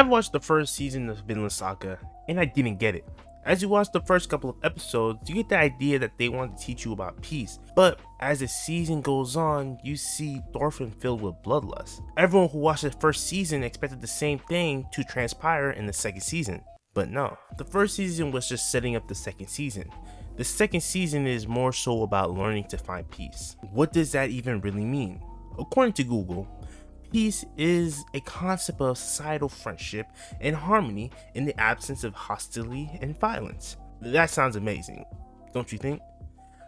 I've watched the first season of Vineland Saga, and I didn't get it. As you watch the first couple of episodes, you get the idea that they want to teach you about peace, but as the season goes on, you see Thorfinn filled with bloodlust. Everyone who watched the first season expected the same thing to transpire in the second season, but no. The first season was just setting up the second season. The second season is more so about learning to find peace. What does that even really mean? According to Google, peace is a concept of societal friendship and harmony in the absence of hostility and violence. That sounds amazing, don't you think?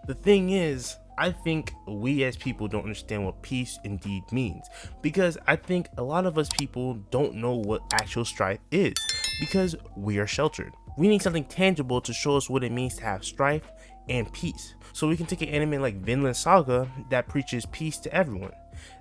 The thing is, I think we as people don't understand what peace indeed means, because I think a lot of us people don't know what actual strife is, because we are sheltered. We need something tangible to show us what it means to have strife and peace. So we can take an anime like Vineland Saga that preaches peace to everyone.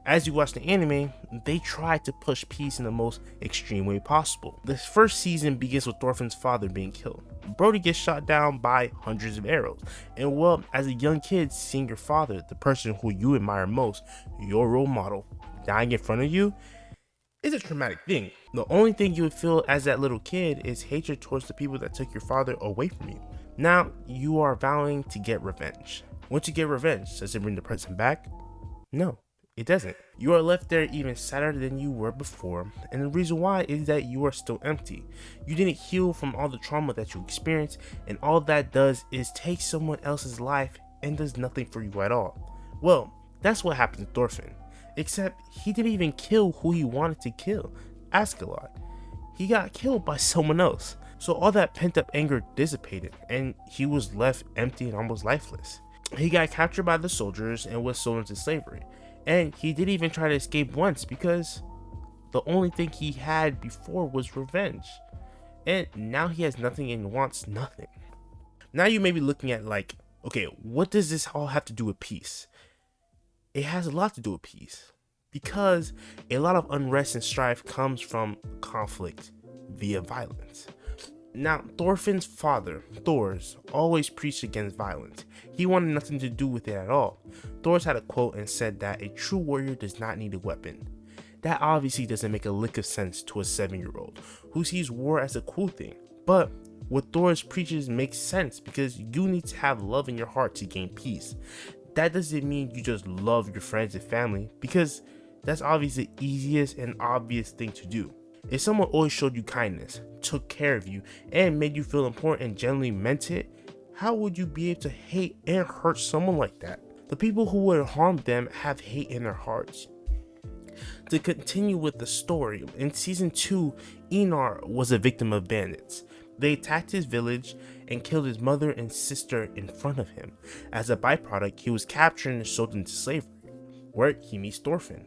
As you watch the anime, they try to push peace in the most extreme way possible. This first season begins with Thorfinn's father being killed. Brody gets shot down by hundreds of arrows. And well, as a young kid, seeing your father, the person who you admire most, your role model, dying in front of you, is a traumatic thing. The only thing you would feel as that little kid is hatred towards the people that took your father away from you. Now, you are vowing to get revenge. Once you get revenge, does it bring the person back? No. It doesn't. You are left there even sadder than you were before, and the reason why is that you are still empty. You didn't heal from all the trauma that you experienced, and all that does is take someone else's life and does nothing for you at all. Well, that's what happened to Thorfinn, except he didn't even kill who he wanted to kill, Askelot. He got killed by someone else, so all that pent-up anger dissipated, and he was left empty and almost lifeless. He got captured by the soldiers and was sold into slavery. And he didn't even try to escape once because the only thing he had before was revenge. And now he has nothing and wants nothing. Now you may be looking at like, okay, what does this all have to do with peace? It has a lot to do with peace. Because a lot of unrest and strife comes from conflict via violence. Now, Thorfinn's father, Thors, always preached against violence. He wanted nothing to do with it at all. Thors had a quote and said that a true warrior does not need a weapon. That obviously doesn't make a lick of sense to a 7-year-old who sees war as a cool thing. But what Thors preaches makes sense because you need to have love in your heart to gain peace. That doesn't mean you just love your friends and family, because that's obviously the easiest and obvious thing to do. If someone always showed you kindness, took care of you, and made you feel important and genuinely meant it, how would you be able to hate and hurt someone like that? The people who would harm them have hate in their hearts. To continue with the story, in season 2, Einar was a victim of bandits. They attacked his village and killed his mother and sister in front of him. As a byproduct, he was captured and sold into slavery, where he meets Thorfinn.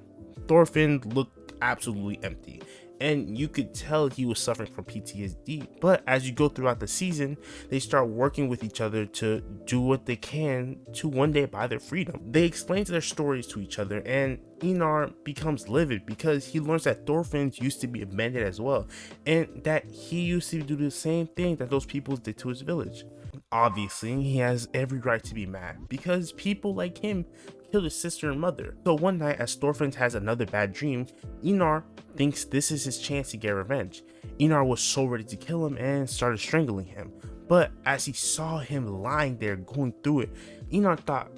Thorfinn looked absolutely empty, and you could tell he was suffering from PTSD. But as you go throughout the season, they start working with each other to do what they can to one day buy their freedom. They explain their stories to each other, and Einar becomes livid because he learns that Thorfinn used to be a bandit as well, and that he used to do the same thing that those people did to his village. Obviously, he has every right to be mad because people like him killed his sister and mother. So one night, as Thorfinn has another bad dream, Einar thinks this is his chance to get revenge. Einar was so ready to kill him and started strangling him. But as he saw him lying there going through it, Einar thought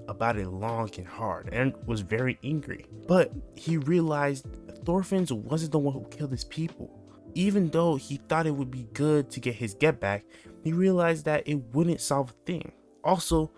about it long and hard and was very angry. But he realized Thorfinn wasn't the one who killed his people. Even though he thought it would be good to get his get back, he realized that it wouldn't solve a thing. Also,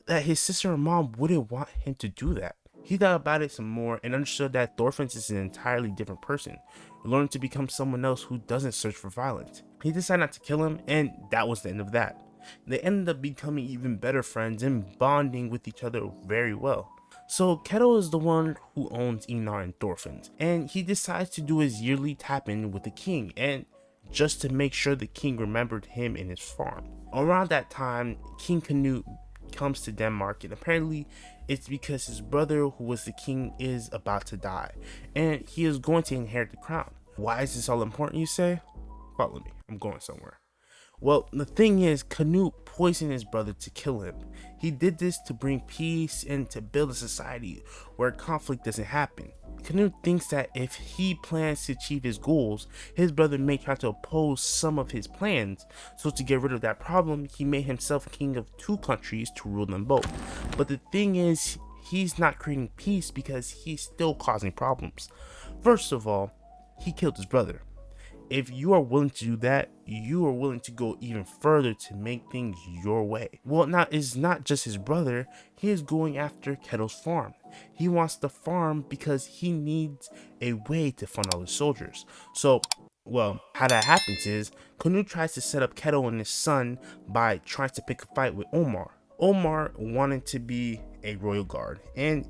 that his sister and mom wouldn't want him to do that. He thought about it some more and understood that Thorfinn is an entirely different person, learning to become someone else who doesn't search for violence. He decided not to kill him, and that was the end of that. They ended up becoming even better friends and bonding with each other very well. So Kettle is the one who owns Einar and Thorfinn, and he decides to do his yearly tap-in with the king, and just to make sure the king remembered him and his farm. Around that time, King Canute comes to Denmark, and apparently it's because his brother, who was the king, is about to die, and he is going to inherit the crown. Why is this all important, you say? Follow me, I'm going somewhere. Well, the thing is, Canute poisoned his brother to kill him. He did this to bring peace and to build a society where conflict doesn't happen. Canute thinks that if he plans to achieve his goals, his brother may try to oppose some of his plans. So to get rid of that problem, he made himself king of 2 countries to rule them both. But the thing is, he's not creating peace because he's still causing problems. First of all, he killed his brother. If you are willing to do that, you are willing to go even further to make things your way. Well, now it's not just his brother, he is going after Keto's farm. He wants the farm because he needs a way to fund all his soldiers. So, well, how that happens is, Canute tries to set up Keto and his son by trying to pick a fight with Omar. Omar wanted to be a royal guard, and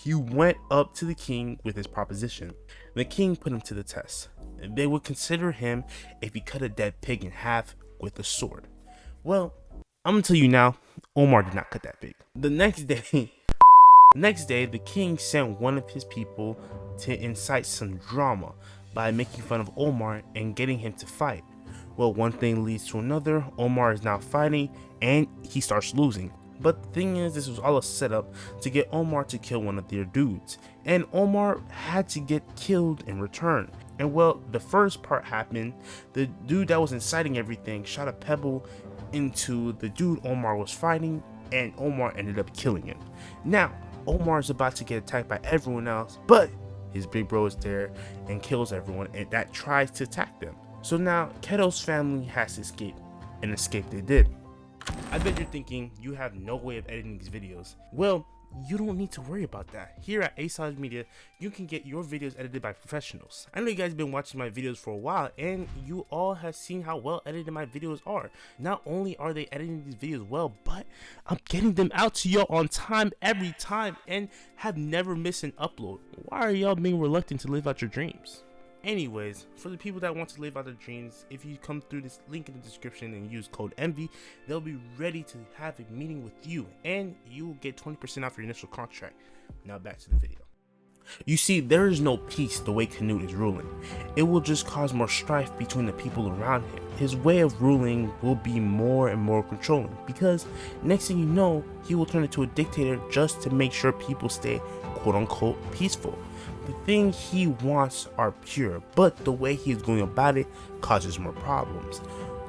he went up to the king with his proposition. The king put him to the test. They would consider him if he cut a dead pig in half with a sword. Well, I'm gonna tell you now, Omar did not cut that pig. The next day, the king sent one of his people to incite some drama by making fun of Omar and getting him to fight. Well, one thing leads to another. Omar is now fighting and he starts losing. But the thing is, this was all a setup to get Omar to kill one of their dudes. And Omar had to get killed in return. And well, the first part happened. The dude that was inciting everything shot a pebble into the dude Omar was fighting, and Omar ended up killing him. Now, Omar is about to get attacked by everyone else, but his big bro is there and kills everyone and that tries to attack them. So now Keto's family has to escape, and escape they did. I bet you're thinking you have no way of editing these videos. Well, you don't need to worry about that. Here at ASOS Media, you can get your videos edited by professionals. I know you guys have been watching my videos for a while, and you all have seen how well edited my videos are. Not only are they editing these videos well, but I'm getting them out to y'all on time every time and have never missed an upload. Why are y'all being reluctant to live out your dreams? Anyways, for the people that want to live out their dreams, if you come through this link in the description and use code ENVY, they'll be ready to have a meeting with you, and you will get 20% off your initial contract. Now back to the video. You see, there is no peace the way Canute is ruling. It will just cause more strife between the people around him. His way of ruling will be more and more controlling, because next thing you know, he will turn into a dictator just to make sure people stay quote-unquote peaceful. The things he wants are pure, but the way he is going about it causes more problems,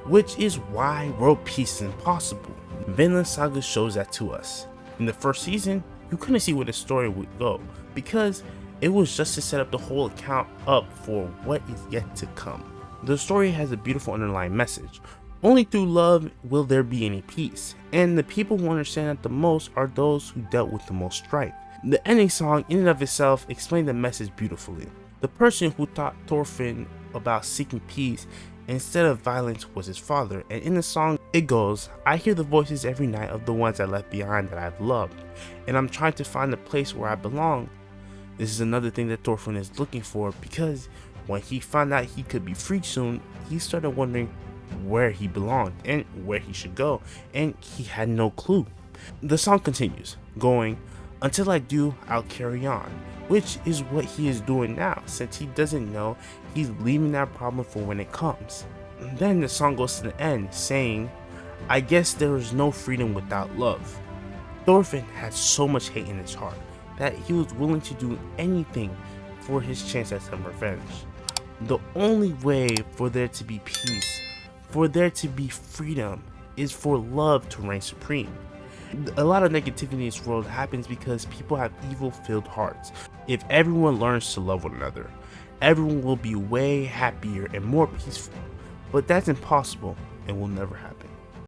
which is why world peace is impossible. Vineland Saga shows that to us. In the first season, you couldn't see where the story would go, because it was just to set up the whole account up for what is yet to come. The story has a beautiful underlying message. Only through love will there be any peace, and the people who understand that the most are those who dealt with the most strife. The ending song in and of itself explained the message beautifully. The person who taught Thorfinn about seeking peace instead of violence was his father, and in the song it goes, "I hear the voices every night of the ones I left behind that I've loved, and I'm trying to find a place where I belong." This is another thing that Thorfinn is looking for, because when he found out he could be free soon, he started wondering where he belonged and where he should go, and he had no clue. The song continues, going, "Until I do, I'll carry on," which is what he is doing now, since he doesn't know he's leaving that problem for when it comes. And then the song goes to the end, saying, "I guess there is no freedom without love." Thorfinn had so much hate in his heart that he was willing to do anything for his chance at some revenge. The only way for there to be peace, for there to be freedom, is for love to reign supreme. A lot of negativity in this world happens because people have evil-filled hearts. If everyone learns to love one another, everyone will be way happier and more peaceful. But that's impossible and will never happen.